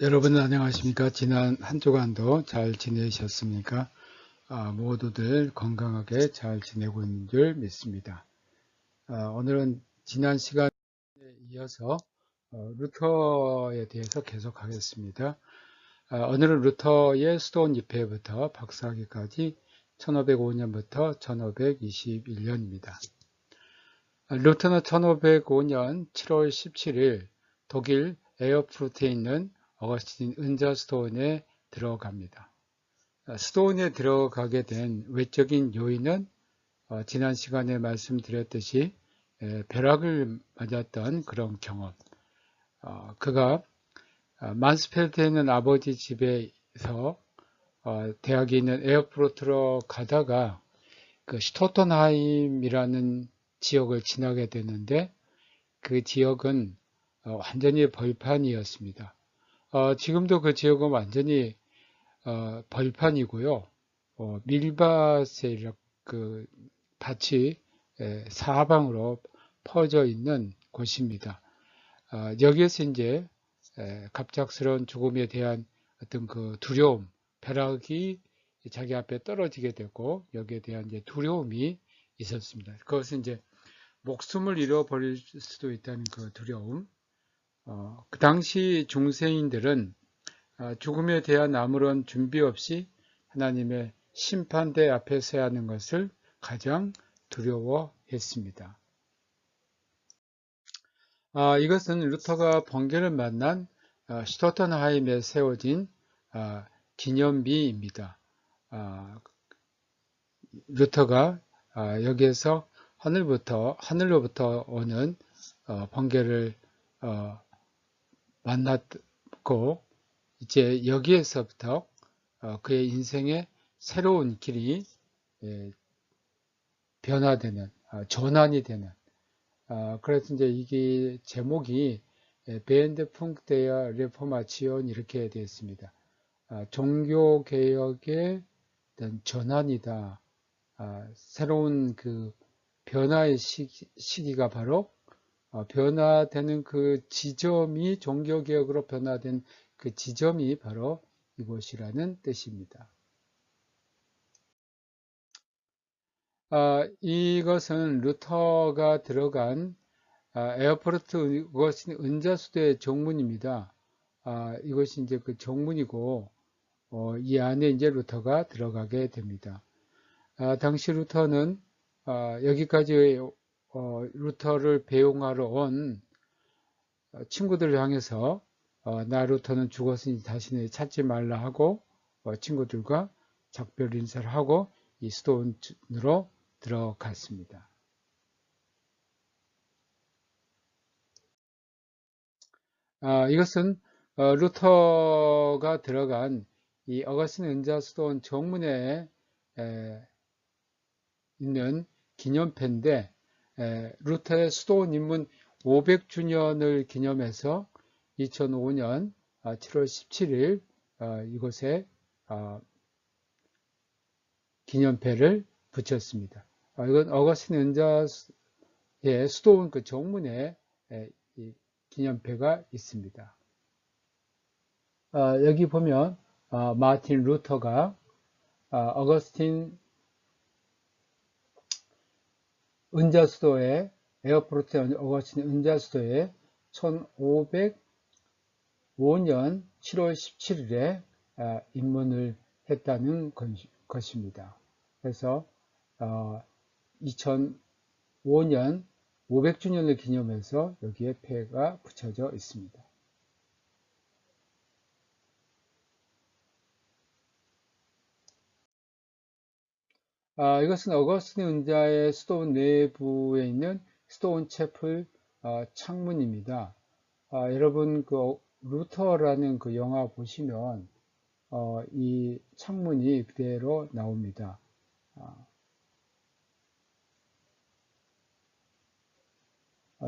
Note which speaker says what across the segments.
Speaker 1: 여러분 안녕하십니까? 지난 한 주간도 잘 지내셨습니까? 모두들 건강하게 잘 지내고 있는 줄 믿습니다. 오늘은 지난 시간에 이어서 루터에 대해서 계속하겠습니다. 오늘은 루터의 수도원 입회부터 박사학위까지 1505년부터 1521년입니다. 루터는 1505년 7월 17일 독일 에어프루트에 있는 어거스틴 은자수도원에 들어갑니다. 수도원에 들어가게 된 외적인 요인은 지난 시간에 말씀드렸듯이 벼락을 맞았던 그런 경험. 그가 만스펠트에 있는 아버지 집에서 대학에 있는 에어프루트로 가다가 그 슈토텐하임이라는 지역을 지나게 되는데 그 지역은 완전히 벌판이었습니다. 지금도 그 지역은 완전히 벌판이고요. 밀밭의 그 밭이 사방으로 퍼져 있는 곳입니다. 여기에서 이제 갑작스러운 죽음에 대한 어떤 그 두려움, 벼락이 자기 앞에 떨어지게 되고 여기에 대한 이제 두려움이 있었습니다. 그것은 이제 목숨을 잃어버릴 수도 있다는 그 두려움. 그 당시 중세인들은 죽음에 대한 아무런 준비 없이 하나님의 심판대 앞에 서야 하는 것을 가장 두려워했습니다. 이것은 루터가 번개를 만난 슈토텐하임에 세워진 기념비입니다. 루터가 여기에서 하늘로부터 오는 번개를 만났고 이제 여기에서부터 그의 인생의 새로운 길이 변화되는 전환이 되는 그래서 이제 이게 제목이 베엔드 punk트데어 레포마치온 이렇게 되어 있습니다. 종교 개혁의 어떤 전환이다. 새로운 그 변화의 시기가 바로 변화되는 그 지점이 종교개혁으로 변화된 그 지점이 바로 이곳이라는 뜻입니다. 이것은 루터가 들어간 에어포르트 이것은 은자수도의 정문입니다. 이것이 이제 그 정문이고 이 안에 이제 루터가 들어가게 됩니다. 당시 루터는 여기까지 루터를 배웅하러 온 친구들을 향해서 나 루터는 죽었으니 다시는 찾지 말라 하고 친구들과 작별 인사를 하고 이 수도원으로 들어갔습니다. 이것은 루터가 들어간 이 어거스틴 은자 수도원 정문에 있는 기념패인데 루터의 수도원 입문 500주년을 기념해서 2005년 7월 17일 이곳에 기념패를 붙였습니다. 이건 어거스틴 은자의 수도원 그 정문에 기념패가 있습니다. 여기 보면 마틴 루터가 어거스틴 은자수도에 에어포르트 어거스틴 은자수도에 1505년 7월 17일에 입문을 했다는 것입니다. 그래서 2005년 500주년을 기념해서 여기에 패가 붙여져 있습니다. 이것은 어거스틴 은자의 수도원 내부에 있는 수도원 채플 창문입니다. 여러분 그 루터라는 그 영화 보시면 이 창문이 그대로 나옵니다.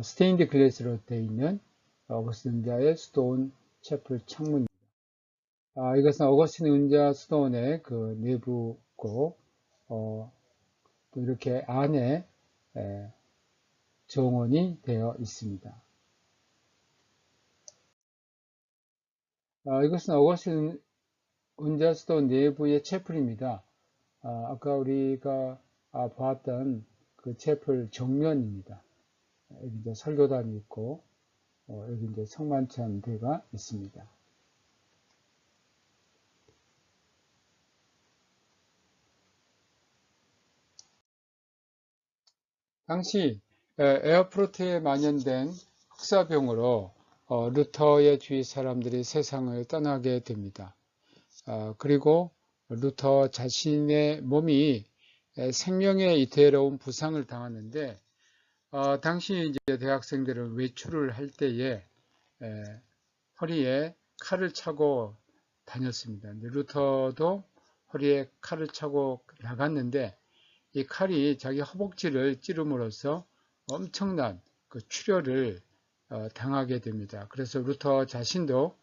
Speaker 1: 스테인드 글래스로 되어 있는 어거스틴 은자의 수도원 채플 창문입니다. 이것은 어거스틴 은자 수도원의 그 내부고 또 이렇게 안에 정원이 되어 있습니다. 이것은 어거스틴 은자 수도 내부의 채플입니다. 아까 우리가 보았던 그 채플 정면입니다. 여기 이제 설교단이 있고, 여기 이제 성만찬대가 있습니다. 당시 에어프로트에 만연된 흑사병으로 루터의 주위 사람들이 세상을 떠나게 됩니다. 그리고 루터 자신의 몸이 생명의 이태로운 부상을 당하는데, 당시 이제 대학생들은 외출을 할 때에 허리에 칼을 차고 다녔습니다. 루터도 허리에 칼을 차고 나갔는데, 이 칼이 자기 허벅지를 찌름으로써 엄청난 그 출혈을 당하게 됩니다. 그래서 루터 자신도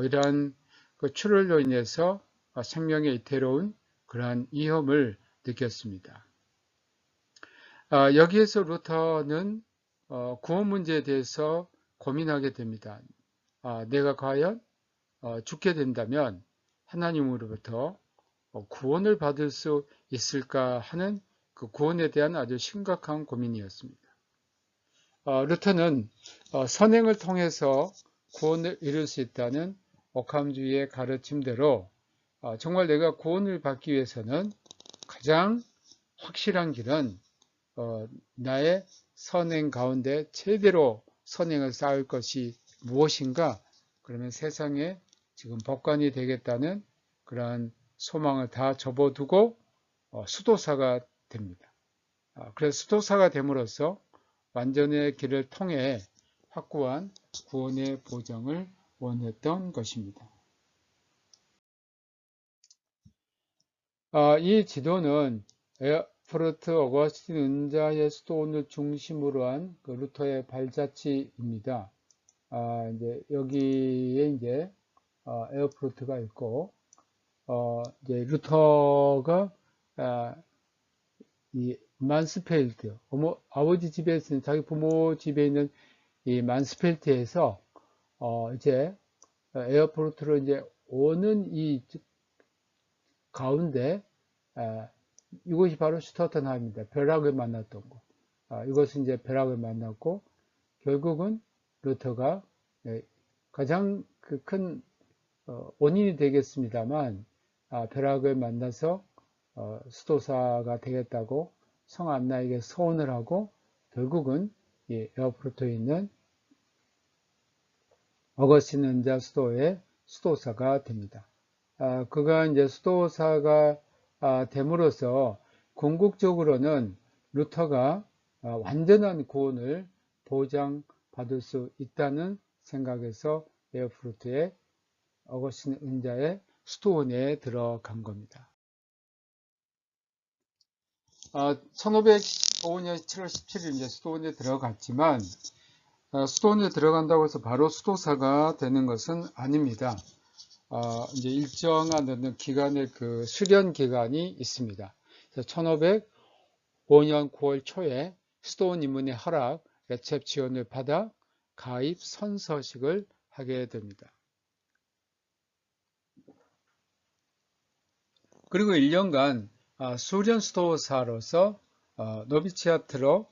Speaker 1: 이러한 그 출혈로 인해서 생명에 이태로운 그러한 위험을 느꼈습니다. 여기에서 루터는 구원 문제에 대해서 고민하게 됩니다. 내가 과연 죽게 된다면 하나님으로부터 구원을 받을 수 있을까 하는 그 구원에 대한 아주 심각한 고민이었습니다. 루터는 선행을 통해서 구원을 이룰 수 있다는 오캄주의의 가르침대로 정말 내가 구원을 받기 위해서는 가장 확실한 길은 나의 선행 가운데 최대로 선행을 쌓을 것이 무엇인가? 그러면 세상에 지금 법관이 되겠다는 그러한 소망을 다 접어두고 수도사가 됩니다. 그래서 수도사가 됨으로써 완전의 길을 통해 확고한 구원의 보장을 원했던 것입니다. 이 지도는 에어프로트 어거스틴 은자의 수도원을 중심으로 한 그 루터의 발자취입니다. 이제 여기에 이제 에어프로트가 있고, 이제 루터가 이 만스펠트, 아버지 집에 있는 자기 부모 집에 있는 이 만스펠트에서 이제 에어포르트로 이제 오는 이 가운데 이곳이 바로 슈터튼함입니다. 벼락을 만났던 곳. 이것은 이제 벼락을 만났고 결국은 루터가 가장 큰 원인이 되겠습니다만 벼락을 만나서 수도사가 되겠다고 성 안나에게 서원을 하고 결국은 이 에어포르트에 있는 어거스틴 은자 수도의 수도사가 됩니다. 그가 이제 수도사가 됨으로써 궁극적으로는 루터가 완전한 구원을 보장받을 수 있다는 생각에서 에어포르트의 어거스틴 은자의 수도원에 들어간 겁니다. 1505년 7월 17일 이제 수도원에 들어갔지만 수도원에 들어간다고 해서 바로 수도사가 되는 것은 아닙니다. 이제 일정한 어떤 기간의 그 수련 기간이 있습니다. 그래서 1505년 9월 초에 수도원 입문의 허락, 레셉지원을 받아 가입 선서식을 하게 됩니다. 그리고 1년간 수련 수도사로서 노비치아트로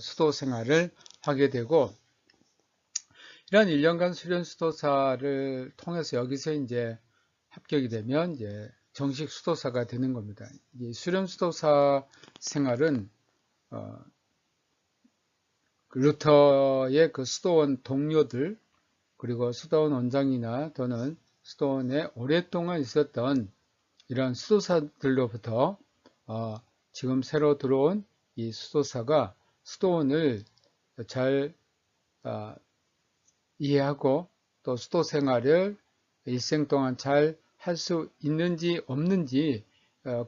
Speaker 1: 수도 생활을 하게 되고, 이런 1년간 수련 수도사를 통해서 여기서 이제 합격이 되면 이제 정식 수도사가 되는 겁니다. 이 수련 수도사 생활은 루터의 그 수도원 동료들, 그리고 수도원 원장이나 또는 수도원에 오랫동안 있었던 이런 수도사들로부터 지금 새로 들어온 이 수도사가 수도원을 잘 이해하고 또 수도 생활을 일생 동안 잘 할 수 있는지 없는지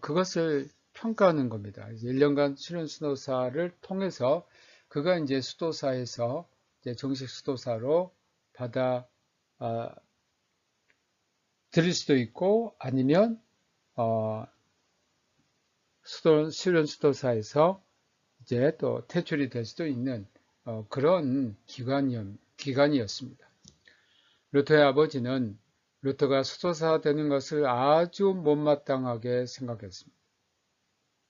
Speaker 1: 그것을 평가하는 겁니다. 1년간 수련 수도사를 통해서 그가 이제 수도사에서 이제 정식 수도사로 받아 들일 수도 있고 아니면 수련 수도사에서 이제 또 퇴출이 될 수도 있는 그런 기간이었습니다. 루터의 아버지는 루터가 수도사 되는 것을 아주 못마땅하게 생각했습니다.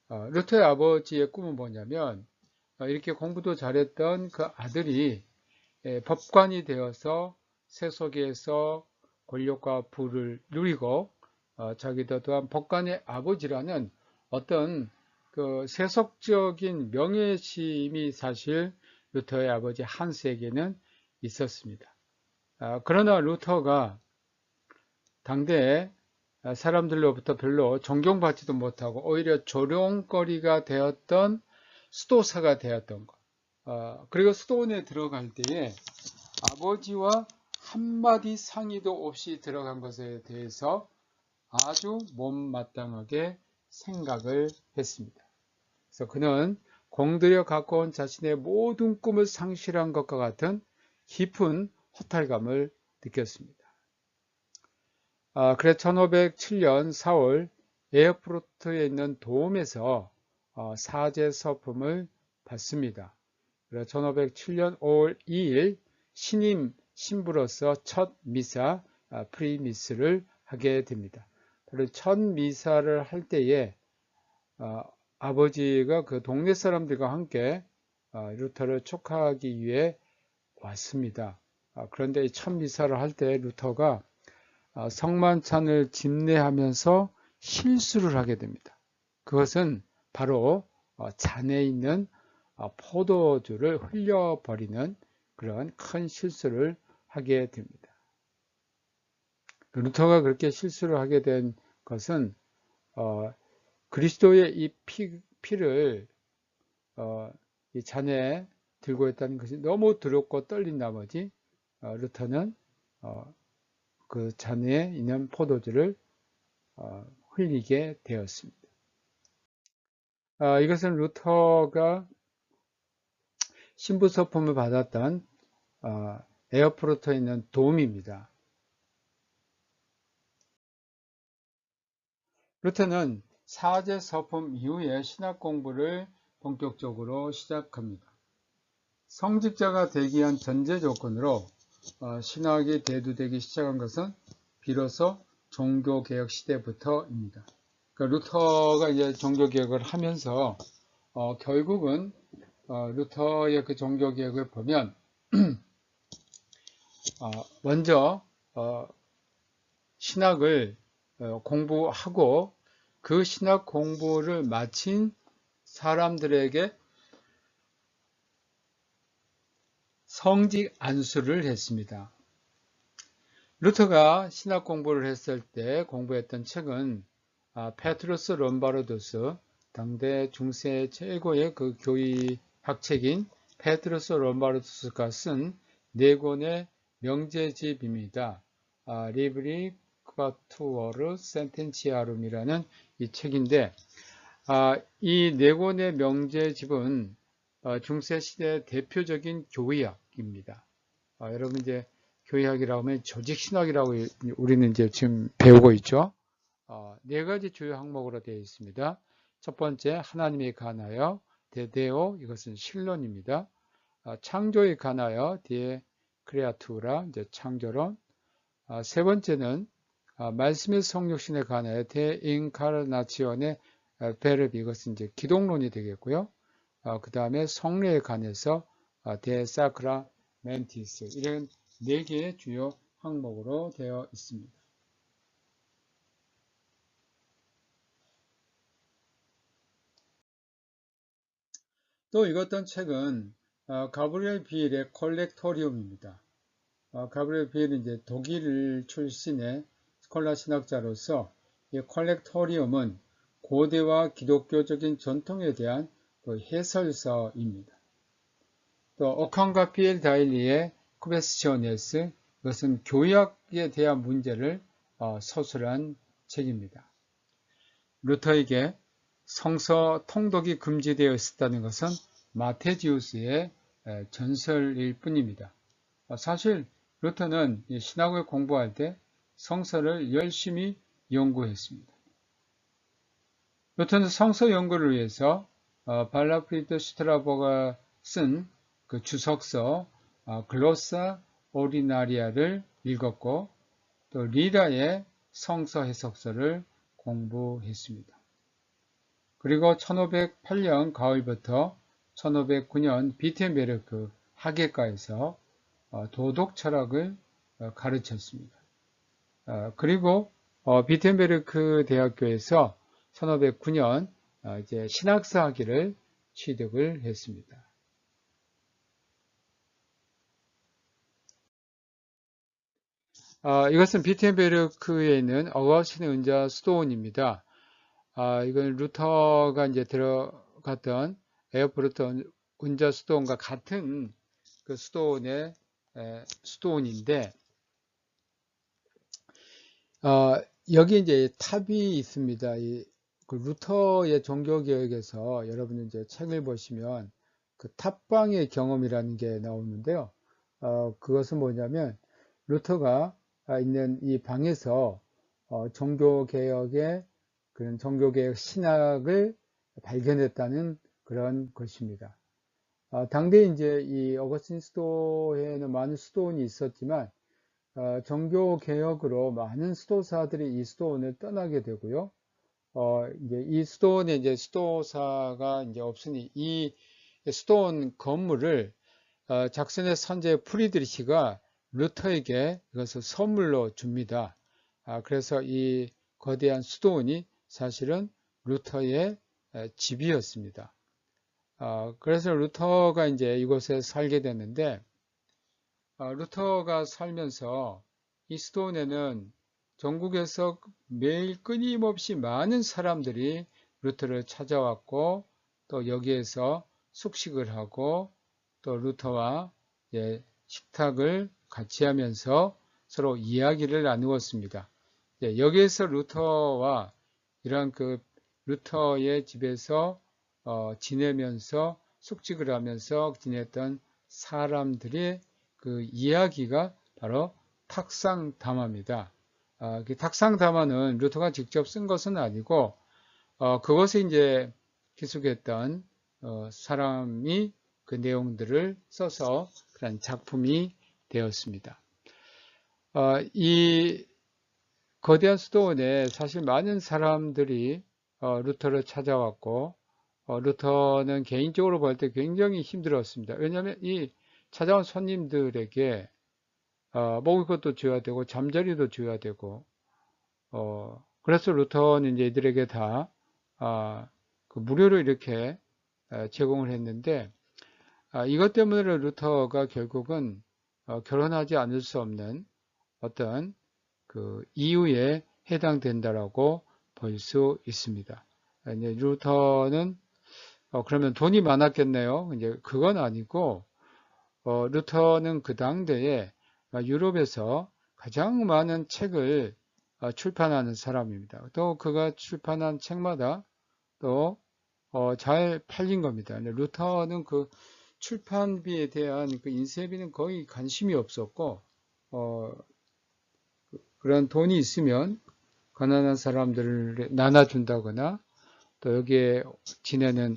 Speaker 1: 루터의 아버지의 꿈은 뭐냐면 이렇게 공부도 잘했던 그 아들이 법관이 되어서 세속에서 권력과 부를 누리고 자기도 또한 법관의 아버지라는 어떤 그 세속적인 명예심이 사실 루터의 아버지 한스에게는 있었습니다. 그러나 루터가 당대에 사람들로부터 별로 존경받지도 못하고 오히려 조롱거리가 되었던 수도사가 되었던 것. 그리고 수도원에 들어갈 때에 아버지와 한마디 상의도 없이 들어간 것에 대해서 아주 못마땅하게 생각을 했습니다. 그래서 그는 공들여 갖고 온 자신의 모든 꿈을 상실한 것과 같은 깊은 허탈감을 느꼈습니다. 그래서 1507년 4월 에어프로트에 있는 도움에서 사제 서품을 받습니다. 그래서 1507년 5월 2일 신임 신부로서 첫 미사 프리미스를 하게 됩니다. 첫 미사를 할 때에 아버지가 그 동네 사람들과 함께 루터를 축하하기 위해 왔습니다. 그런데 첫 미사를 할 때 루터가 성만찬을 집례하면서 실수를 하게 됩니다. 그것은 바로 잔에 있는 포도주를 흘려버리는 그런 큰 실수를 하게 됩니다. 루터가 그렇게 실수를 하게 된 것은 그리스도의 이 피를 이 잔에 들고 있다는 것이 너무 두렵고 떨린 나머지 루터는 그 잔에 있는 포도주를 흘리게 되었습니다. 이것은 루터가 신부 서품을 받았던 에어프로트에 있는 도움입니다. 루터는 사제 서품 이후에 신학 공부를 본격적으로 시작합니다. 성직자가 되기 위한 전제 조건으로 신학이 대두되기 시작한 것은 비로소 종교개혁 시대부터입니다. 그러니까 루터가 이제 종교개혁을 하면서 결국은 루터의 그 종교개혁을 보면 먼저 신학을 공부하고 그 신학 공부를 마친 사람들에게 성직 안수를 했습니다. 루터가 신학 공부를 했을 때 공부했던 책은 페트루스 롬바르두스, 당대 중세 최고의 그 교의학책인 페트루스 롬바르두스가 쓴 네 권의 명제집입니다. 리브리 쿼투어르 센텐치아룸이라는 이 책인데 이 네 권의 명제집은 중세 시대 대표적인 교의학입니다. 여러분 이제 교의학이라고 하면 조직신학이라고 우리는 이제 지금 배우고 있죠. 네 가지 주요 항목으로 되어 있습니다. 첫 번째 하나님에 관하여 데데오, 이것은 신론입니다. 창조에 관하여 디에 크레아투라, 이제 창조론. 세 번째는 말씀의 성육신에 관하여 데 인카르나치온의 베르비, 이것은 이제 기독론이 되겠고요. 그 다음에 성례에 관해서 데 사크라멘티스, 이런 네 개의 주요 항목으로 되어 있습니다. 또 읽었던 책은 가브리엘 비엘의 콜렉토리움입니다. 가브리엘 비엘은 이제 독일 출신의 스콜라 신학자로서 이 콜렉토리움은 고대와 기독교적인 전통에 대한 그 해설서입니다. 또 오칸과 피엘 다일리의 쿠베스티오네스, 이것은 교약에 대한 문제를 서술한 책입니다. 루터에게 성서 통독이 금지되어 있었다는 것은 마테지우스의 전설일 뿐입니다. 사실 루터는 신학을 공부할 때 성서를 열심히 연구했습니다. 루터는 성서 연구를 위해서 발라프리트 슈트라버가 쓴 그 주석서 글로사 오리나리아를 읽었고, 또 리라의 성서 해석서를 공부했습니다. 그리고 1508년 가을부터 1509년 비텐베르크 학예과에서 도덕 철학을 가르쳤습니다. 그리고 비텐베르크 대학교에서 1509년 이제 신학사 학위를 취득을 했습니다. 이것은 비텐베르크에 있는 어거스틴 은자 수도원입니다. 이건 루터가 이제 들어갔던 에어포르트 은자 수도원과 같은 그 수도원의 수도원인데, 여기 이제 탑이 있습니다. 그 루터의 종교개혁에서 여러분이 이제 책을 보시면 그 탑방의 경험이라는 게 나오는데요. 그것은 뭐냐면 루터가 있는 이 방에서 종교개혁의 그런 종교개혁 신학을 발견했다는 그런 것입니다. 당대 이제 이 어거스틴 수도회에는 많은 수도원이 있었지만 종교개혁으로 많은 수도사들이 이 수도원을 떠나게 되고요. 이제 이 수도원에 이제 수도사가 이제 없으니 이 수도원 건물을 작슨의 선제 프리드리히가 루터에게 이것을 선물로 줍니다. 그래서 이 거대한 수도원이 사실은 루터의 집이었습니다. 그래서 루터가 이제 이곳에 살게 됐는데, 루터가 살면서 이 수도원에는 전국에서 매일 끊임없이 많은 사람들이 루터를 찾아왔고, 또 여기에서 숙식을 하고, 또 루터와 식탁을 같이 하면서 서로 이야기를 나누었습니다. 여기에서 루터와 이런 그 루터의 집에서 지내면서 숙직을 하면서 지냈던 사람들의 그 이야기가 바로 탁상담화입니다. 그 탁상담화는 루터가 직접 쓴 것은 아니고 그것을 이제 기술했던 사람이 그 내용들을 써서 그런 작품이 되었습니다. 이 거대한 수도원에 사실 많은 사람들이 루터를 찾아왔고, 루터는 개인적으로 볼 때 굉장히 힘들었습니다. 왜냐하면 이 찾아온 손님들에게 먹을 것도 줘야 되고 잠자리도 줘야 되고, 그래서 루터는 이제 이들에게 다 그 무료로 이렇게 제공을 했는데, 이것 때문에 루터가 결국은 결혼하지 않을 수 없는 어떤 그 이유에 해당된다라고 볼 수 있습니다. 이제 루터는 그러면 돈이 많았겠네요. 이제 그건 아니고 루터는 그 당대에 유럽에서 가장 많은 책을 출판하는 사람입니다. 또 그가 출판한 책마다 또 잘 팔린 겁니다. 루터는 그 출판비에 대한 그 인쇄비는 거의 관심이 없었고 그런 돈이 있으면 가난한 사람들을 나눠준다거나 또 여기에 지내는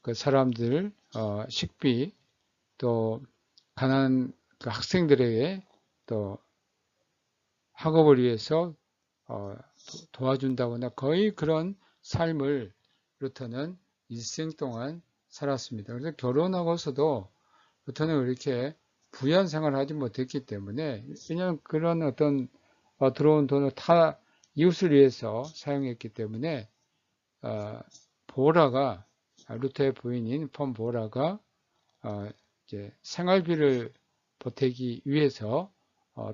Speaker 1: 그 사람들 식비 또 가난한 그 학생들에게 또 학업을 위해서 도와준다거나 거의 그런 삶을 루터는 일생 동안 살았습니다. 그래서 결혼하고서도 루터는 그렇게 부유한 생활을 하지 못했기 때문에, 왜냐하면 그런 어떤 들어온 돈을 타 이웃을 위해서 사용했기 때문에 보라가 루터의 부인인 폰 보라가 이제 생활비를 보태기 위해서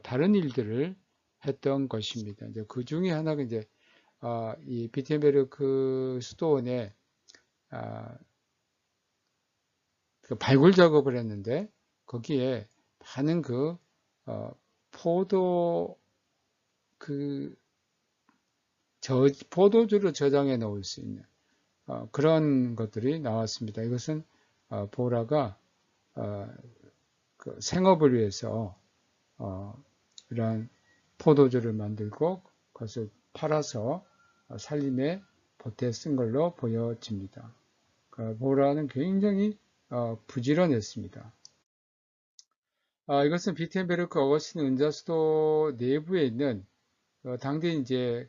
Speaker 1: 다른 일들을 했던 것입니다. 이제 그 중에 하나가 이제 이 비텐베르크 수도원에 그 발굴 작업을 했는데 거기에 많은 그 포도주를 저장해 놓을 수 있는 그런 것들이 나왔습니다. 이것은 보라가 그 생업을 위해서 이러한 포도주를 만들고 그것을 팔아서 살림에 보태 쓴 걸로 보여집니다. 보라는 굉장히 부지런했습니다. 이것은 비텐베르크 어거스틴 은자수도 내부에 있는 당대 이제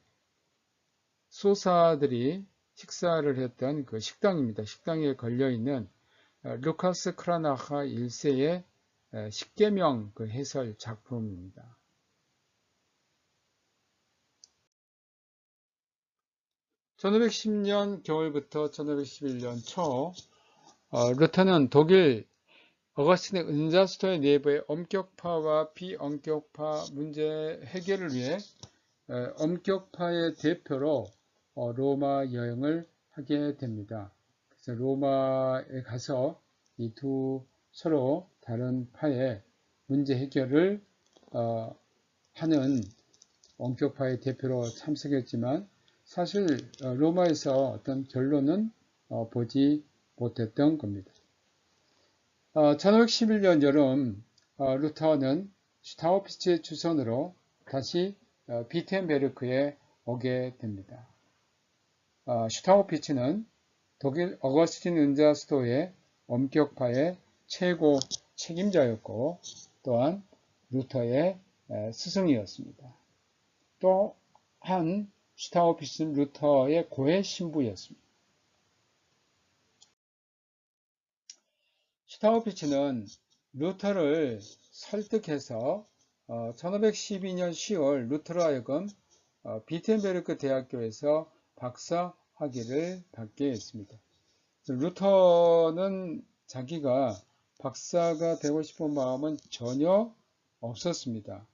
Speaker 1: 수도사들이 식사를 했던 그 식당입니다. 식당에 걸려 있는 루카스 크라나하 1세의 십계명 그 해설 작품입니다. 1510년 겨울부터 1511년 초 루터는 독일 어거스틴의 은자수도의 내부의 엄격파와 비엄격파 문제 해결을 위해 엄격파의 대표로 로마 여행을 하게 됩니다. 그래서 로마에 가서 이 두 서로 다른 파의 문제 해결을 하는 엄격파의 대표로 참석했지만 사실 로마에서 어떤 결론은 보지 못했던 겁니다. 1511년 여름 루터는 슈타우피츠의 주선으로 다시 비텐베르크에 오게 됩니다. 슈타우피츠는 독일 어거스틴 은자수도의 엄격파의 최고 책임자였고 또한 루터의 스승이었습니다. 또한 슈타우피츠는 루터의 고해 신부였습니다. 슈타우피츠는 루터를 설득해서 1512년 10월 루터로 하여금 비텐베르크 대학교에서 박사 학위를 받게 했습니다. 루터는 자기가 박사가 되고 싶은 마음은 전혀 없었습니다.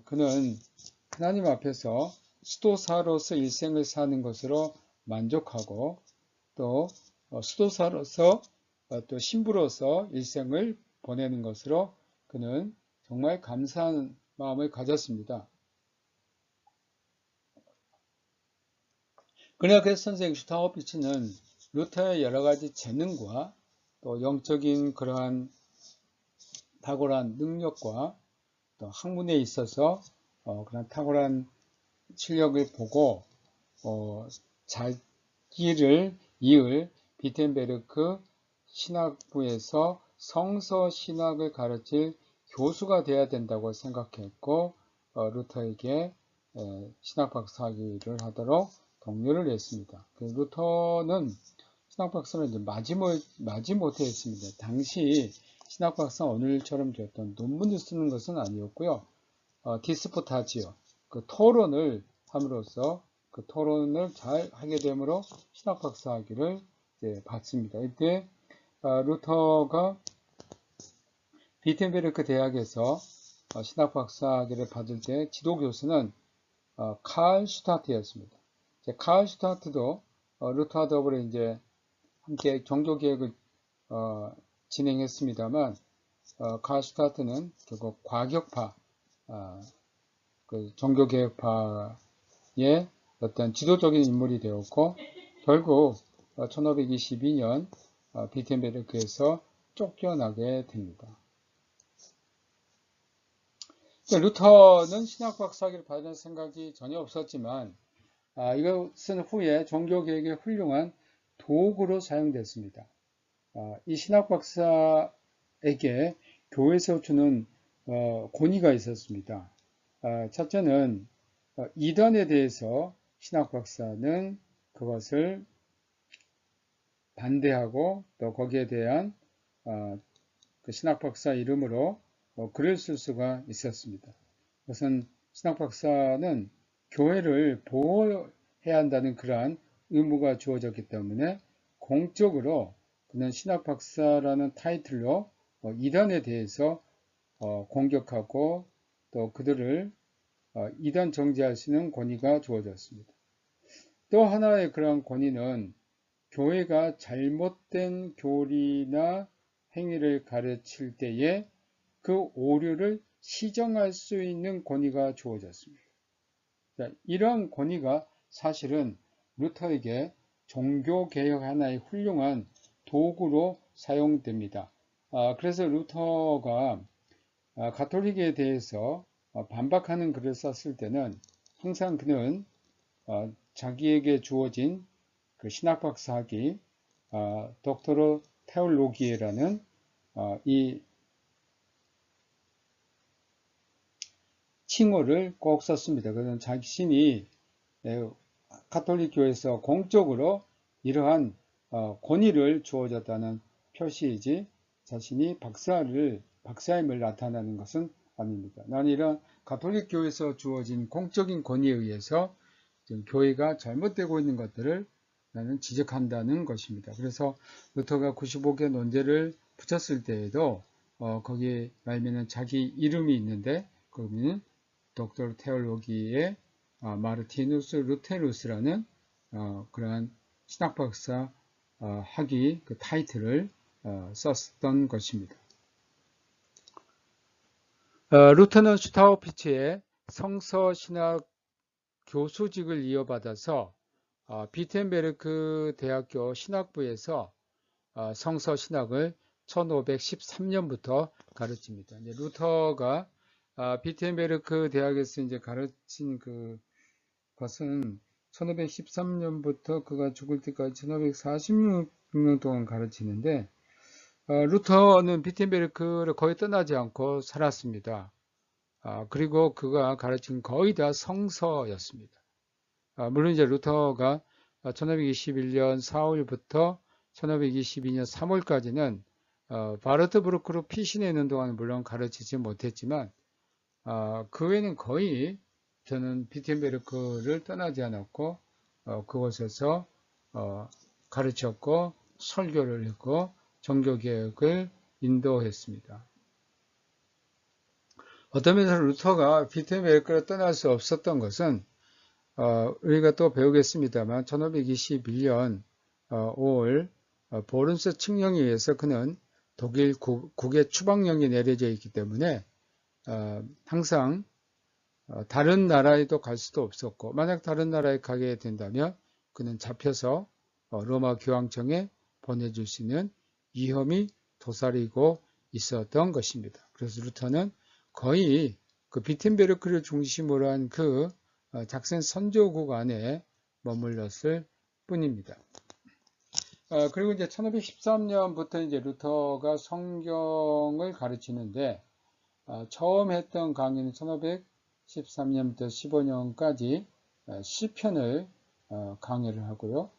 Speaker 1: 그는 하나님 앞에서 수도사로서 일생을 사는 것으로 만족하고 또 수도사로서 또 신부로서 일생을 보내는 것으로 그는 정말 감사한 마음을 가졌습니다. 그러나 그 선생 슈타우피츠는 루터의 여러 가지 재능과 또 영적인 그러한 탁월한 능력과 또 학문에 있어서 그런 탁월한 실력을 보고 자기를 이을 비텐베르크 신학부에서 성서 신학을 가르칠 교수가 되어야 된다고 생각했고 루터에게 신학박사 학위를 하도록 독려를 했습니다. 루터는 신학박사를 마지 못했습니다. 당시 신학박사 오늘처럼 어떤 논문을 쓰는 것은 아니었고요. 디스포타지오, 그 토론을 함으로써 그 토론을 잘 하게 되므로 신학박사 학위를 받습니다. 이때 루터가 비텐베르크 대학에서 신학박사 학위를 받을 때 지도교수는 칼 슈타트였습니다. 칼 슈타트도 루터와 더불어 이제 함께 종교개혁을 진행했습니다만 칼 슈타트는 결국 과격파, 그 종교개혁파의 어떤 지도적인 인물이 되었고 결국 1522년 비텐베르크에서 쫓겨나게 됩니다. 루터는 신학박사학위를 받을 생각이 전혀 없었지만 이것은 후에 종교개혁의 훌륭한 도구로 사용됐습니다. 이 신학박사에게 교회에서 주는 권위가 있었습니다. 첫째는 이단에 대해서 신학박사는 그것을 반대하고 또 거기에 대한 그 신학박사 이름으로 글을 쓸 수가 있었습니다. 우선 신학박사는 교회를 보호해야 한다는 그러한 의무가 주어졌기 때문에 공적으로 그는 신학박사라는 타이틀로 이단에 대해서 공격하고 또 그들을 이단 정죄할 수 있는 권위가 주어졌습니다. 또 하나의 그러한 권위는 교회가 잘못된 교리나 행위를 가르칠 때에 그 오류를 시정할 수 있는 권위가 주어졌습니다. 이러한 권위가 사실은 루터에게 종교개혁 하나의 훌륭한 도구로 사용됩니다. 그래서 루터가 가톨릭에 대해서 반박하는 글을 썼을 때는 항상 그는 자기에게 주어진 그 신학박사 학위 독토르 테올로기에라는 이 칭호를 꼭 썼습니다. 그는 자신이 가톨릭 교회에서 공적으로 이러한 권위를 주어졌다는 표시이지 자신이 박사임을 나타내는 것은 아닙니다. 나는 이런 가톨릭 교회에서 주어진 공적인 권위에 의해서 지금 교회가 잘못되고 있는 것들을 나는 지적한다는 것입니다. 그래서 루터가 95개 논제를 붙였을 때에도 거기에 말미는 자기 이름이 있는데 거기는 독tor 테올로기의 마르티누스 루테루스라는 그러한 신학박사 학위 그 타이틀을 썼던 것입니다. 루터는 슈타우피츠의 성서신학 교수직을 이어받아서 비텐베르크 대학교 신학부에서 성서신학을 1513년부터 가르칩니다. 이제 루터가 비텐베르크 대학에서 이제 가르친 것은 1513년부터 그가 죽을 때까지 1546년 동안 가르치는데 루터는 비텐베르크를 거의 떠나지 않고 살았습니다. 그리고 그가 가르친 거의 다 성서였습니다. 물론 이제 루터가 1521년 4월부터 1522년 3월까지는 바르트브루크로 피신해 있는 동안은 물론 가르치지 못했지만 그 외에는 거의 저는 비텐베르크를 떠나지 않았고 그곳에서 가르쳤고 설교를 했고 종교개혁을 인도했습니다. 어떤 면에서 루터가 비텐베르크를 떠날 수 없었던 것은 우리가 또 배우겠습니다만 1521년 5월 보른스 칙령에 의해서 그는 독일 국외 추방령이 내려져 있기 때문에 항상 다른 나라에도 갈 수도 없었고 만약 다른 나라에 가게 된다면 그는 잡혀서 로마 교황청에 보내줄 수 있는 위험이 도사리고 있었던 것입니다. 그래서 루터는 거의 그 비텐베르크를 중심으로 한 그 작센 선조국 안에 머물렀을 뿐입니다. 그리고 이제 1513년부터 이제 루터가 성경을 가르치는데 처음 했던 강의는 1513년부터 15년까지 시편을 강의를 하고요.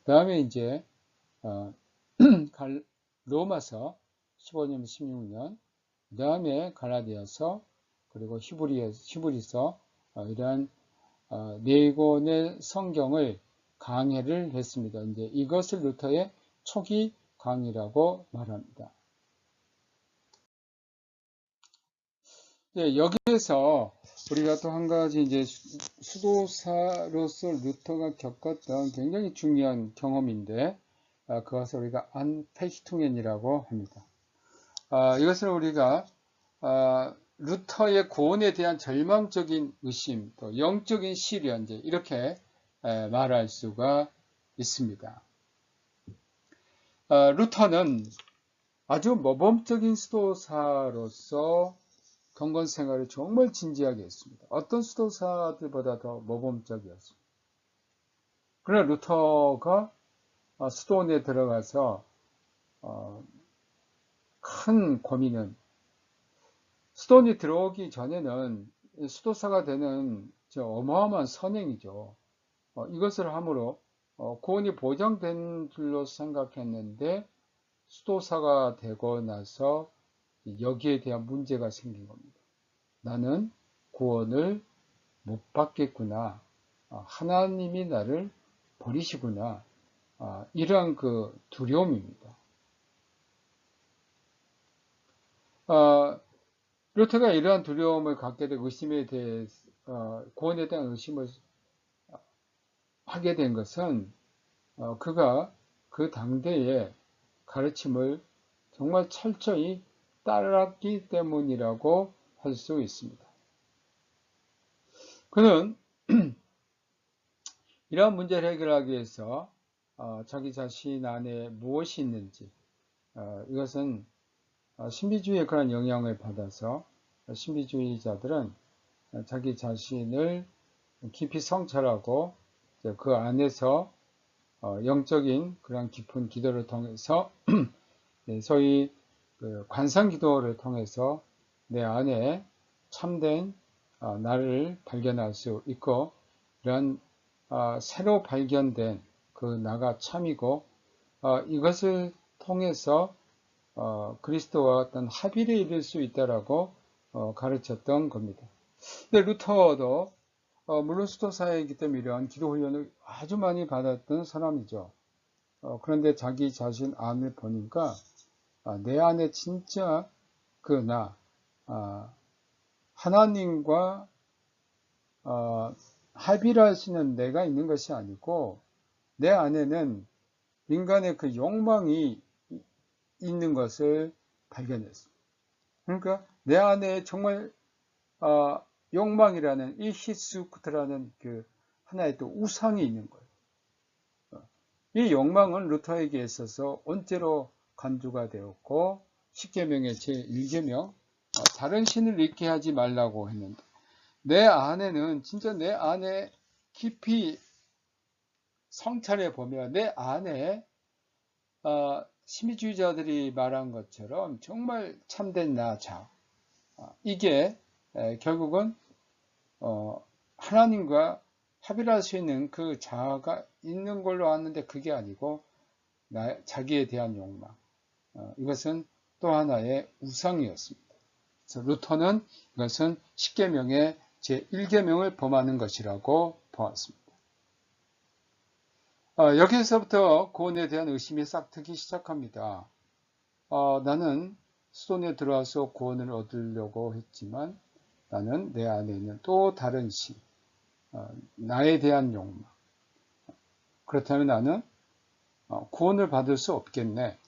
Speaker 1: 그 다음에 이제 로마서 15년, 16년, 그 다음에 갈라디아서, 그리고 히브리서 이러한 네 권의 성경을 강해를 했습니다. 이제 이것을 루터의 초기 강의라고 말합니다. 네, 여기에서 우리가 또 한 가지 이제 수도사로서 루터가 겪었던 굉장히 중요한 경험인데 그것을 우리가 안페히퉁엔이라고 합니다. 이것을 우리가 루터의 구원에 대한 절망적인 의심, 또 영적인 시련 이렇게 말할 수가 있습니다. 루터는 아주 모범적인 수도사로서 경건 생활을 정말 진지하게 했습니다. 어떤 수도사들보다 더 모범적이었습니다. 그러나 루터가 수도원에 들어가서 큰 고민은 수도원에 들어오기 전에는 수도사가 되는 어마어마한 선행이죠. 이것을 함으로 구원이 보장된 줄로 생각했는데 수도사가 되고 나서 여기에 대한 문제가 생긴 겁니다. 나는 구원을 못 받겠구나. 하나님이 나를 버리시구나. 이러한 그 두려움입니다. 루터가 이러한 두려움을 갖게 된 의심에 대해서 구원에 대한 의심을 하게 된 것은 그가 그 당대의 가르침을 정말 철저히 따랐기 때문이라고 할 수 있습니다. 그는 이러한 문제를 해결하기 위해서 자기 자신 안에 무엇이 있는지 이것은 신비주의의 그런 영향을 받아서 신비주의자들은 자기 자신을 깊이 성찰하고 그 안에서 영적인 그런 깊은 기도를 통해서 소위 관상기도를 통해서 내 안에 참된 나를 발견할 수 있고, 이런 새로 발견된 그 나가 참이고, 이것을 통해서 그리스도와 어떤 합의를 이룰 수 있다라고 가르쳤던 겁니다. 근데 루터도 물론 수도사이기 때문에 이러한 기도 훈련을 아주 많이 받았던 사람이죠. 그런데 자기 자신 안을 보니까 내 안에 진짜 그 나, 하나님과 합의를 할 수 있는 내가 있는 것이 아니고 내 안에는 인간의 그 욕망이 있는 것을 발견했습니다. 그러니까 내 안에 정말 욕망이라는 이 히스쿠트라는 그 하나의 또 우상이 있는 거예요. 이 욕망은 루터에게 있어서 언제로 간주가 되었고, 십계명의 제1계명 다른 신을 믿게 하지 말라고 했는데, 내 안에는 진짜 내 안에 깊이 성찰해 보면 내 안에 심리주의자들이 말한 것처럼 정말 참된 나 자, 이게 결국은 하나님과 합의를 할 수 있는 그 자아가 있는 걸로 아는데 그게 아니고 자기에 대한 욕망, 이것은 또 하나의 우상이었습니다. 그래서 루터는 이것은 십계명의 제1계명을 범하는 것이라고 보았습니다. 여기에서부터 구원에 대한 의심이 싹트기 시작합니다. 나는 수도원에 들어와서 구원을 얻으려고 했지만 나는 내 안에 있는 또 다른 신, 나에 대한 욕망. 그렇다면 나는 구원을 받을 수 없겠네.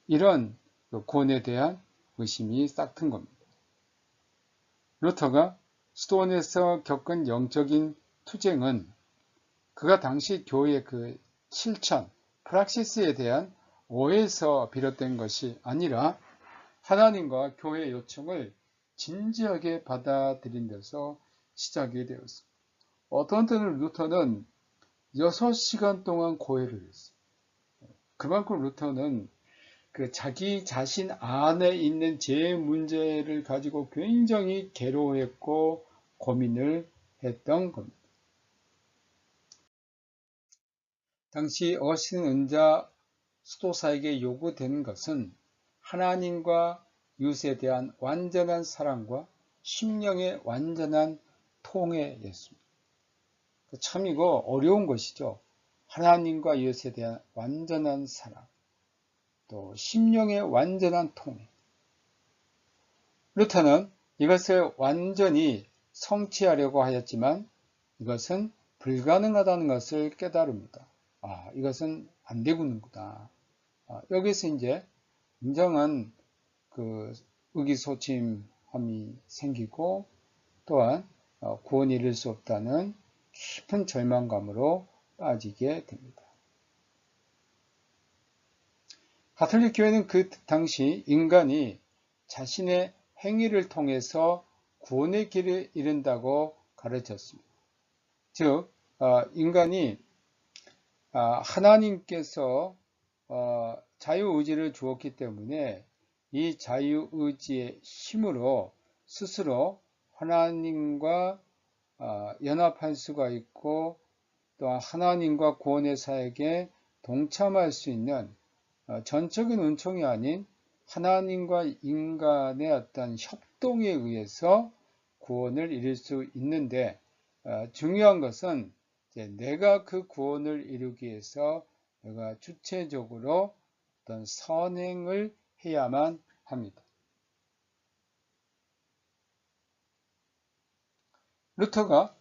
Speaker 1: 이런 구원에 대한 의심이 싹튼 겁니다. 루터가 수도원에서 겪은 영적인 투쟁은 그가 당시 교회의 그 실천, 프락시스에 대한 오해에서 비롯된 것이 아니라 하나님과 교회의 요청을 진지하게 받아들인 데서 시작이 되었습니다. 어떤 때는 루터는 6시간 동안 고해를 했어요. 그만큼 루터는 그 자기 자신 안에 있는 제 문제를 가지고 굉장히 괴로워했고 고민을 했던 겁니다. 당시 어신 은자 수도사에게 요구된 것은 하나님과 이웃에 대한 완전한 사랑과 심령의 완전한 통해였습니다. 참 이거 어려운 것이죠. 하나님과 이웃에 대한 완전한 사랑, 또 심령의 완전한 통해. 루터는 이것을 완전히 성취하려고 하였지만 이것은 불가능하다는 것을 깨달습니다. 이것은 안 되구나. 여기서 이제 굉장한 그 의기소침함이 생기고 또한 구원이 이룰 수 없다는 깊은 절망감으로 빠지게 됩니다. 가톨릭 교회는 그 당시 인간이 자신의 행위를 통해서 구원의 길을 이룬다고 가르쳤습니다. 즉 인간이 하나님께서 자유의지를 주었기 때문에 이 자유의지의 힘으로 스스로 하나님과 연합할 수가 있고 또 하나님과 구원의 사역에 동참할 수 있는 전적인 은총이 아닌 하나님과 인간의 어떤 협동에 의해서 구원을 이룰 수 있는데 중요한 것은 내가 그 구원을 이루기 위해서 내가 주체적으로 어떤 선행을 해야만 합니다. 루터가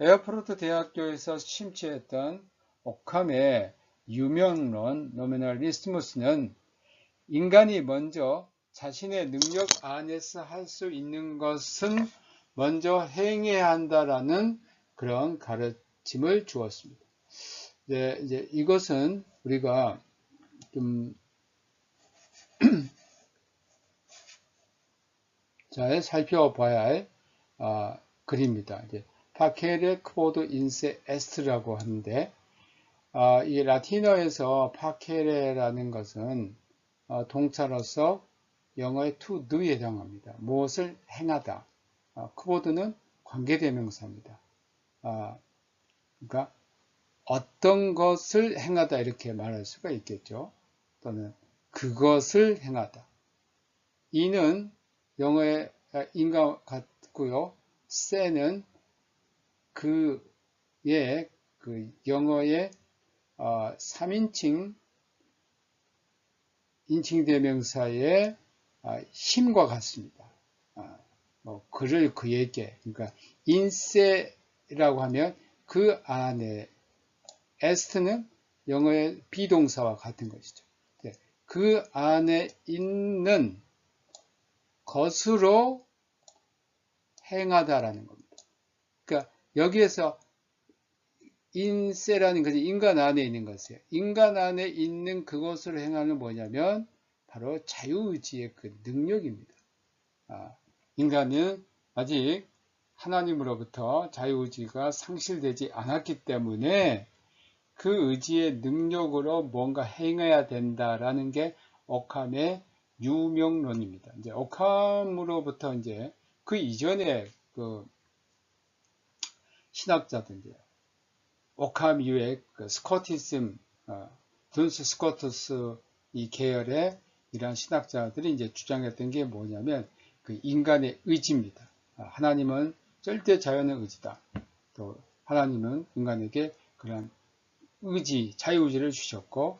Speaker 1: 에어포르트 대학교에서 심취했던 오캄의 유명론 노미널리스무스는 인간이 먼저 자신의 능력 안에서 할 수 있는 것은 먼저 행해야 한다라는 그런 가르침을 주었습니다. 이제 이것은 우리가 좀 잘 살펴봐야 할 글입니다. 파케레 쿼드 인세 에스트라고 하는데 이 라틴어에서 파케레라는 것은 동사로서 영어의 to do에 해당합니다. 무엇을 행하다. 크보드는 관계대명사입니다. 그러니까 어떤 것을 행하다 이렇게 말할 수가 있겠죠. 또는 그것을 행하다. 이는 영어의 인과 같고요. 세는 그의 그 영어의 3인칭 인칭대명사의 힘과 같습니다. 그를 그에게, 그러니까 인세라고 하면 그 안에, 에스트는 영어의 비동사와 같은 것이죠. 그 안에 있는 것으로 행하다라는 겁니다. 그러니까 여기에서 인세라는 것이 인간 안에 있는 것이에요. 인간 안에 있는 그것을 행하는 뭐냐면 바로 자유의지의 그 능력입니다. 인간은 아직 하나님으로부터 자유의지가 상실되지 않았기 때문에 그 의지의 능력으로 뭔가 행해야 된다라는 게 오캄의 유명론입니다. 이제 오캄으로부터 이제 그 이전에 그 신학자들, 오캄 이후에 그 스코티즘, 둔스 스코투스 이 계열의 이러한 신학자들이 이제 주장했던 게 뭐냐면 그 인간의 의지입니다. 하나님은 절대 자연의 의지다. 또 하나님은 인간에게 그런 의지, 자유의지를 주셨고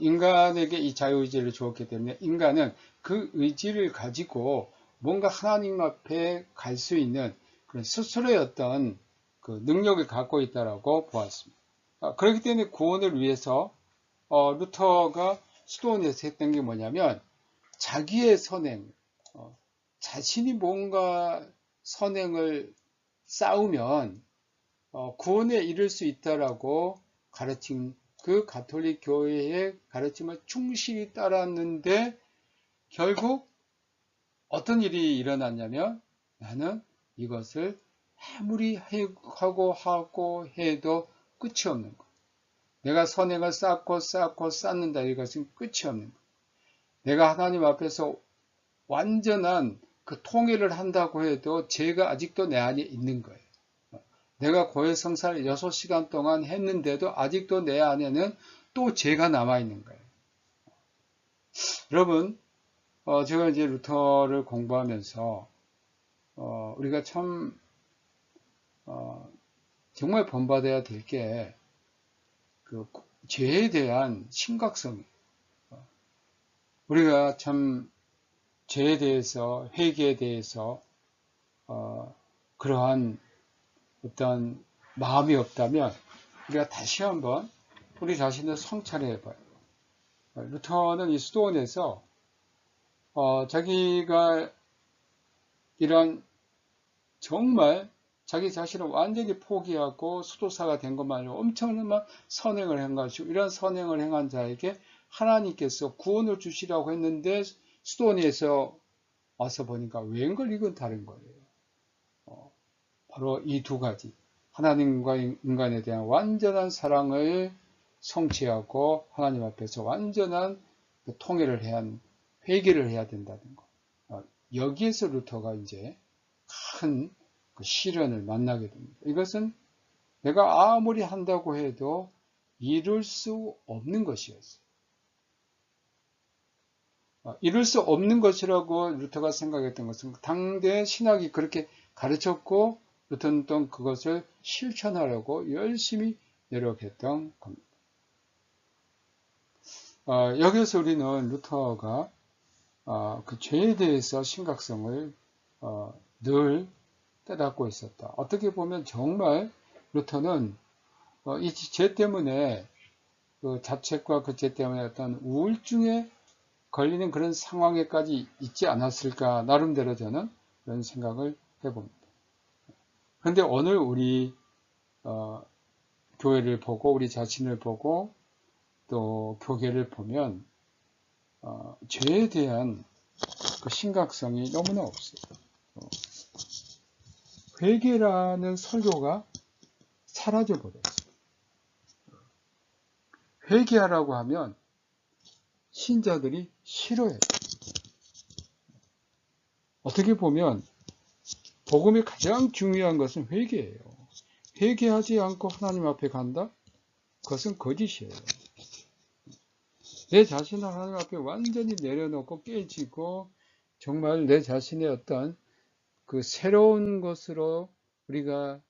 Speaker 1: 인간에게 이 자유의지를 주었기 때문에 인간은 그 의지를 가지고 뭔가 하나님 앞에 갈 수 있는 그런 스스로의 어떤 그 능력을 갖고 있다라고 보았습니다. 그렇기 때문에 구원을 위해서 루터가 수도원에서 했던 게 뭐냐면 자기의 선행, 자신이 뭔가 선행을 쌓으면 구원에 이를 수 있다라고 가르친 그 가톨릭 교회의 가르침을 충실히 따랐는데 결국 어떤 일이 일어났냐면 나는 이것을 아무리 하고 해도 끝이 없는 것. 내가 선행을 쌓고 쌓는다. 이것은 끝이 없는 것. 내가 하나님 앞에서 완전한 그 통일을 한다고 해도 죄가 아직도 내 안에 있는 거예요. 내가 고해성사를 6시간 동안 했는데도 아직도 내 안에는 또 죄가 남아있는 거예요. 여러분, 제가 이제 루터를 공부하면서, 우리가 참, 정말 본받아야 될 게, 그, 죄에 대한 심각성이에요. 우리가 참, 죄에 대해서, 회개에 대해서, 그러한 어떤 마음이 없다면 우리가 다시 한번 우리 자신을 성찰해 봐요. 루터는 이 수도원에서 자기가 이런 정말 자기 자신을 완전히 포기하고 수도사가 된 것만 아니라 엄청난 선행을 한 것이고 이런 선행을 행한 자에게 하나님께서 구원을 주시라고 했는데 수도원에서 와서 보니까 웬걸 이건 다른 거예요. 바로 이 두 가지. 하나님과 인간에 대한 완전한 사랑을 성취하고 하나님 앞에서 완전한 통일을 해야, 회개를 해야 된다는 것. 여기에서 루터가 이제 큰 시련을 만나게 됩니다. 이것은 내가 아무리 한다고 해도 이룰 수 없는 것이었어요. 이룰 수 없는 것이라고 루터가 생각했던 것은 당대 신학이 그렇게 가르쳤고 루터는 또 그것을 실천하려고 열심히 노력했던 겁니다. 여기서 우리는 루터가 그 죄에 대해서 심각성을 늘 깨닫고 있었다. 어떻게 보면 정말 루터는 이 죄 때문에 그 자책과 그 죄 때문에 어떤 우울증에 걸리는 그런 상황에까지 있지 않았을까 나름대로 저는 그런 생각을 해봅니다. 그런데 오늘 우리 교회를 보고 우리 자신을 보고 또 교계를 보면 죄에 대한 그 심각성이 너무나 없어요. 회개라는 설교가 사라져 버렸어요. 회개하라고 하면 신자들이 싫어해요. 어떻게 보면 복음이 가장 중요한 것은 회개예요. 회개하지 않고 하나님 앞에 간다? 그것은 거짓이에요. 내 자신을 하나님 앞에 완전히 내려놓고 깨지고 정말 내 자신의 어떤 그 새로운 것으로 우리가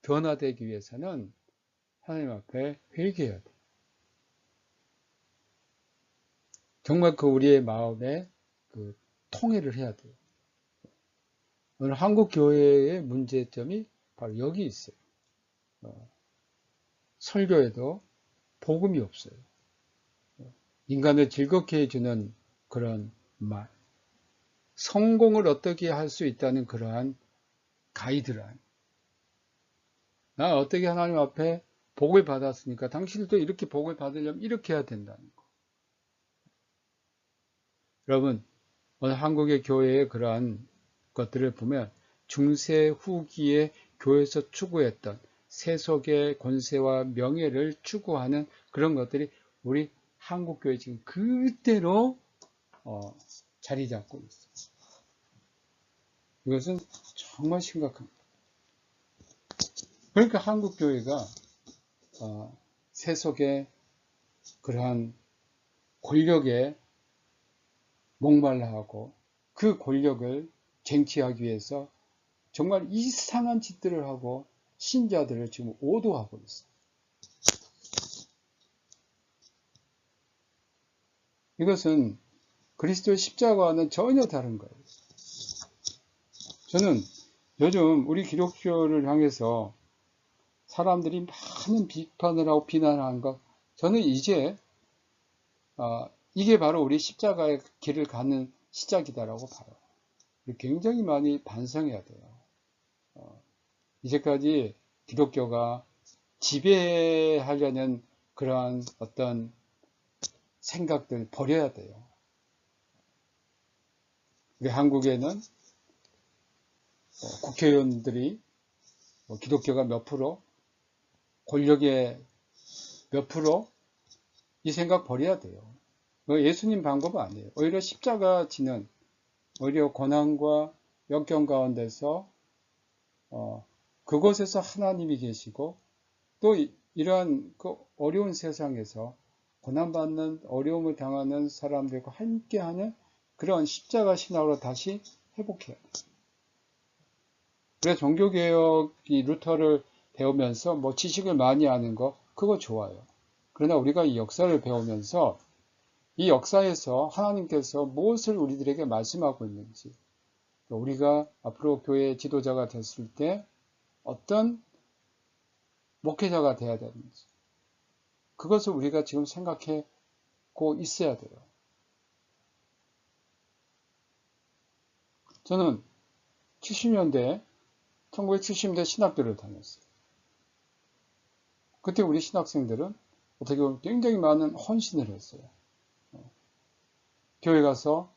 Speaker 1: 변화되기 위해서는 하나님 앞에 회개해야 돼요. 정말 그 우리의 마음에 그 통회를 해야 돼요. 오늘 한국 교회의 문제점이 바로 여기 있어요. 설교에도 복음이 없어요. 인간을 즐겁게 해주는 그런 말, 성공을 어떻게 할 수 있다는 그러한 가이드라인. 나 어떻게 하나님 앞에 복을 받았으니까 당신도 이렇게 복을 받으려면 이렇게 해야 된다는 거. 여러분, 오늘 한국의 교회의 그러한 것들을 보면 중세 후기에 교회에서 추구했던 세속의 권세와 명예를 추구하는 그런 것들이 우리 한국교회 지금 그대로 자리 잡고 있어요. 이것은 정말 심각합니다. 그러니까 한국교회가 세속의 그러한 권력에 목말라 하고 그 권력을 쟁취하기 위해서 정말 이상한 짓들을 하고 신자들을 지금 오도하고 있어요. 이것은 그리스도의 십자가와는 전혀 다른 거예요. 저는 요즘 우리 기독교를 향해서 사람들이 많은 비판을 하고 비난하는 것, 저는 이제 이게 바로 우리 십자가의 길을 가는 시작이다라고 봐요. 굉장히 많이 반성해야 돼요. 이제까지 기독교가 지배하려는 그러한 어떤 생각들 버려야 돼요. 우리 한국에는 국회의원들이 기독교가 몇 프로, 권력의 몇 프로, 이 생각 버려야 돼요. 예수님 방법은 아니에요. 오히려 십자가 지는 오히려 고난과 역경 가운데서 그곳에서 하나님이 계시고 또 이러한 그 어려운 세상에서 고난받는 어려움을 당하는 사람들과 함께하는 그런 십자가 신학으로 다시 회복해야 돼요. 그래서 종교개혁이 루터를 배우면서 뭐 지식을 많이 아는 거 그거 좋아요. 그러나 우리가 이 역사를 배우면서 이 역사에서 하나님께서 무엇을 우리들에게 말씀하고 있는지, 우리가 앞으로 교회 지도자가 됐을 때 어떤 목회자가 돼야 되는지, 그것을 우리가 지금 생각하고 있어야 돼요. 저는 1970년대 신학교를 다녔어요. 그때 우리 신학생들은 어떻게 보면 굉장히 많은 헌신을 했어요. 교회 가서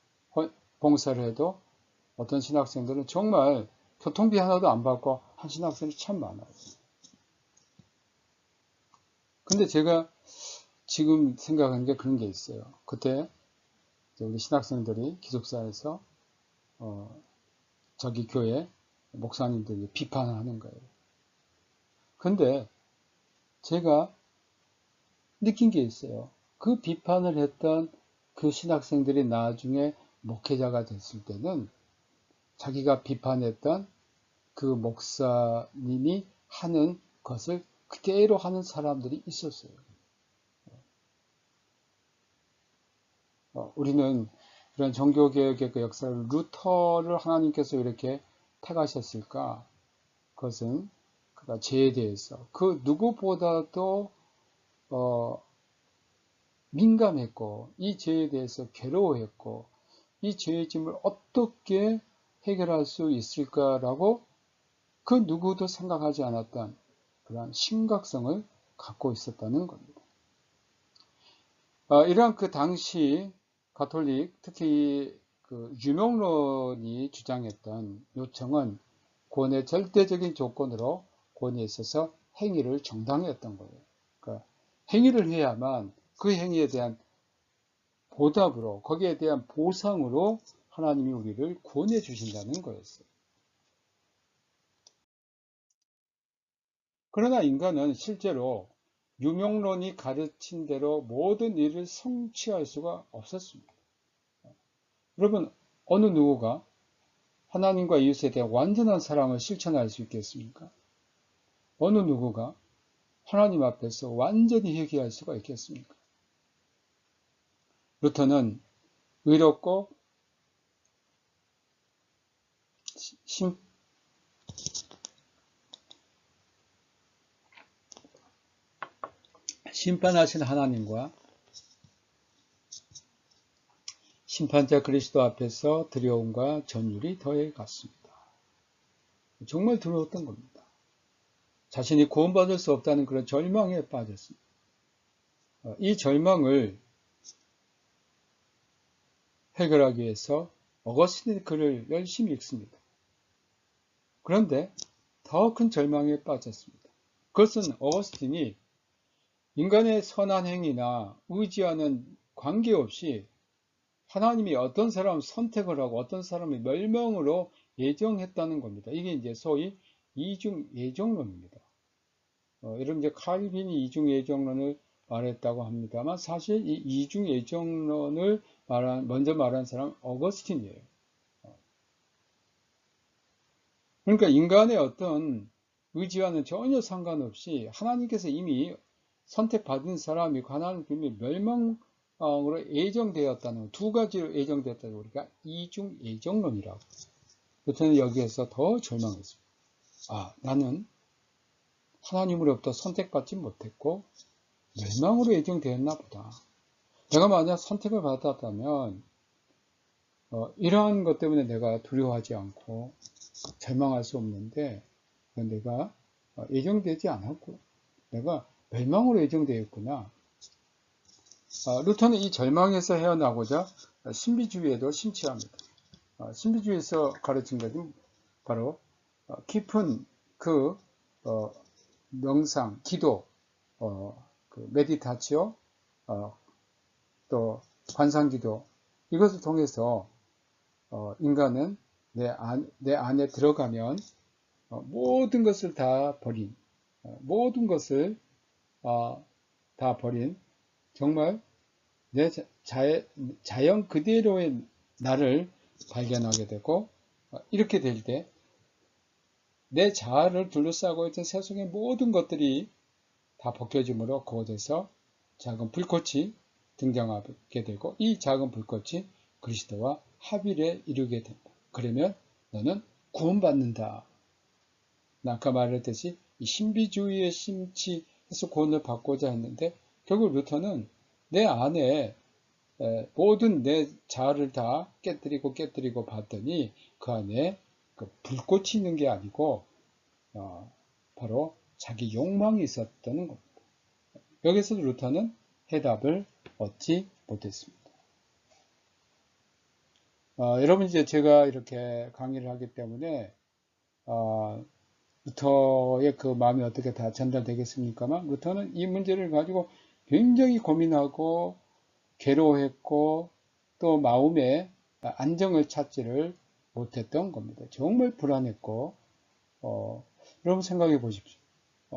Speaker 1: 봉사를 해도 어떤 신학생들은 정말 교통비 하나도 안 받고 한 신학생이 참 많아요. 근데 제가 지금 생각하는 게 그런 게 있어요. 그때 우리 신학생들이 기숙사에서 저기 교회 목사님들이 비판을 하는 거예요. 근데 제가 느낀 게 있어요. 그 비판을 했던 그 신학생들이 나중에 목회자가 됐을 때는 자기가 비판했던 그 목사님이 하는 것을 그대로 하는 사람들이 있었어요. 우리는 그런 종교개혁의 그 역사를 루터를 하나님께서 이렇게 택하셨을까? 그것은 그가 죄에 대해서 그 누구보다도 민감했고 이 죄에 대해서 괴로워했고 이 죄의 짐을 어떻게 해결할 수 있을까라고 그 누구도 생각하지 않았던 그러한 심각성을 갖고 있었다는 겁니다. 이러한 그 당시 가톨릭, 특히 그 유명론이 주장했던 요청은 구원의 절대적인 조건으로 구원에 있어서 행위를 정당했던 거예요. 그러니까 행위를 해야만 그 행위에 대한 보답으로, 거기에 대한 보상으로 하나님이 우리를 구원해 주신다는 거였어요. 그러나 인간은 실제로 유명론이 가르친 대로 모든 일을 성취할 수가 없었습니다. 여러분, 어느 누구가 하나님과 이웃에 대한 완전한 사랑을 실천할 수 있겠습니까? 어느 누구가 하나님 앞에서 완전히 회개할 수가 있겠습니까? 루터는 의롭고 심판하신 하나님과 심판자 그리스도 앞에서 두려움과 전율이 더해 갔습니다. 정말 두려웠던 겁니다. 자신이 구원받을 수 없다는 그런 절망에 빠졌습니다. 이 절망을 해결하기 위해서 어거스틴의 글을 열심히 읽습니다. 그런데 더 큰 절망에 빠졌습니다. 그것은 어거스틴이 인간의 선한 행위나 의지와는 관계없이 하나님이 어떤 사람을 선택을 하고 어떤 사람을 멸망으로 예정했다는 겁니다. 이게 이제 소위 이중 예정론입니다. 여러분 이제 칼빈이 이중 예정론을 말했다고 합니다만 사실 이 이중 예정론을 먼저 말한 사람은 어거스틴이에요. 그러니까 인간의 어떤 의지와는 전혀 상관없이 하나님께서 이미 선택받은 사람이 하나님께 멸망으로 예정되었다는 두 가지로 예정되었다고 우리가 이중 예정론이라고. 저는 여기에서 더 절망했습니다. 나는 하나님으로부터 선택받지 못했고 멸망으로 예정되었나 보다. 내가 만약 선택을 받았다면 이러한 것 때문에 내가 두려워하지 않고 절망할 수 없는데 내가 예정되지 않았고 내가 멸망으로 예정되었구나. 루터는 이 절망에서 헤어나고자 신비주의에도 심취합니다. 신비주의에서 가르친 것은 바로 깊은 그 명상, 기도, 그 메디타치오, 또 관상기도 이것을 통해서 인간은 내 안에 들어가면 모든 것을 다 버린 모든 것을 다 버린 정말 내 자연 그대로의 나를 발견하게 되고 이렇게 될 때 내 자아를 둘러싸고 있던 세상의 모든 것들이 다 벗겨짐으로 그곳에서 작은 불꽃이 등장하게 되고 이 작은 불꽃이 그리스도와 합일에 이르게 된다. 그러면 너는 구원받는다. 아까 말했듯이 이 신비주의에 심취해서 구원을 받고자 했는데 결국 루터는 내 안에 모든 내 자아를 다 깨뜨리고 봤더니 그 안에 그 불꽃이 있는 게 아니고 바로 자기 욕망이 있었다는 겁니다. 여기서 루터는 해답을 얻지 못했습니다. 여러분 이제 제가 이렇게 강의를 하기 때문에 루터의 그 마음이 어떻게 다 전달되겠습니까만 루터는 이 문제를 가지고 굉장히 고민하고 괴로워했고 또 마음에 안정을 찾지를 못했던 겁니다. 정말 불안했고 여러분 생각해 보십시오.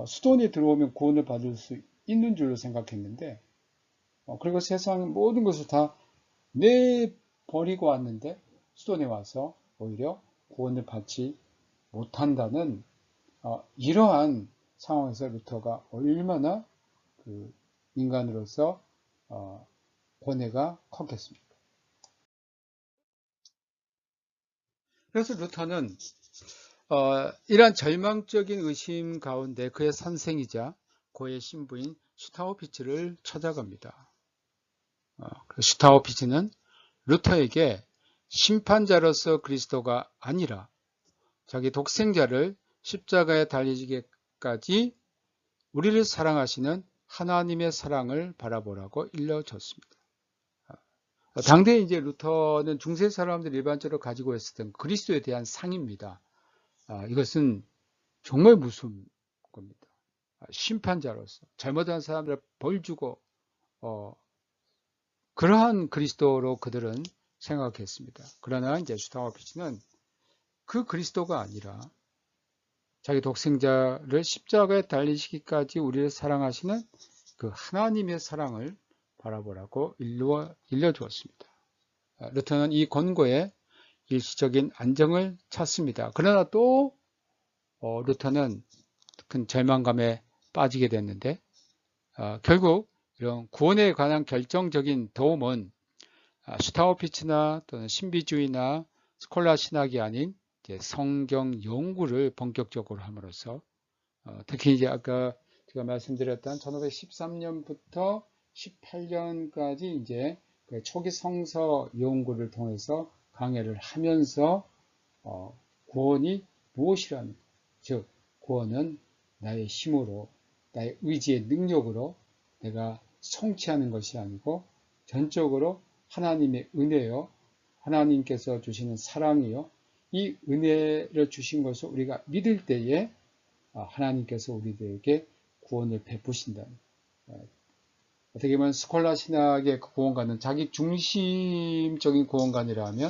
Speaker 1: 수도원에 들어오면 구원을 받을 수 있는 줄로 생각했는데 그리고 세상 모든 것을 다 내버리고 왔는데 수도원에 와서 오히려 구원을 받지 못한다는 이러한 상황에서 루터가 얼마나 그 인간으로서 고뇌가 컸겠습니까? 그래서 루터는 이러한 절망적인 의심 가운데 그의 선생이자 고의 신부인 슈타우피츠를 찾아갑니다. 슈타우피츠는 루터에게 심판자로서 그리스도가 아니라 자기 독생자를 십자가에 달리시기까지 우리를 사랑하시는 하나님의 사랑을 바라보라고 일러줬습니다. 당대 이제 루터는 중세 사람들이 일반적으로 가지고 있었던 그리스도에 대한 상입니다. 이것은 정말 무서운 겁니다. 심판자로서 잘못한 사람들 벌 주고 그러한 그리스도로 그들은 생각했습니다. 그러나 이제 슈타우피츠는 그 그리스도가 아니라 자기 독생자를 십자가에 달리시기까지 우리를 사랑하시는 그 하나님의 사랑을 바라보라고 일러주었습니다. 루터는 이 권고에 일시적인 안정을 찾습니다. 그러나 또 루터는 큰 절망감에 빠지게 됐는데 결국 이런 구원에 관한 결정적인 도움은 슈타우피츠나 또는 신비주의나 스콜라 신학이 아닌 이제 성경 연구를 본격적으로 함으로써 특히 이제 아까 제가 말씀드렸던 1513년부터 18년까지 이제 그 초기 성서 연구를 통해서 강해를 하면서 구원이 무엇이라는, 즉 구원은 나의 힘으로, 나의 의지의 능력으로 내가 성취하는 것이 아니고 전적으로 하나님의 은혜요, 하나님께서 주시는 사랑이요, 이 은혜를 주신 것을 우리가 믿을 때에 하나님께서 우리들에게 구원을 베푸신다는, 어떻게 보면 스콜라 신학의 구원관은 자기 중심적인 구원관이라면,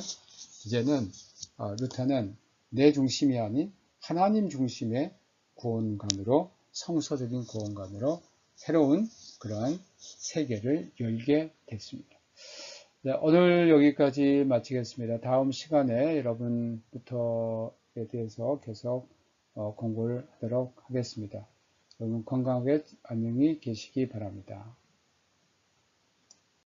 Speaker 1: 이제는 루터는 내 중심이 아닌 하나님 중심의 구원관으로, 성서적인 구원관으로 새로운 그러한 세계를 열게 됐습니다. 네, 오늘 여기까지 마치겠습니다. 다음 시간에 여러분부터에 대해서 계속 공부를 하도록 하겠습니다. 여러분 건강하게 안녕히 계시기 바랍니다.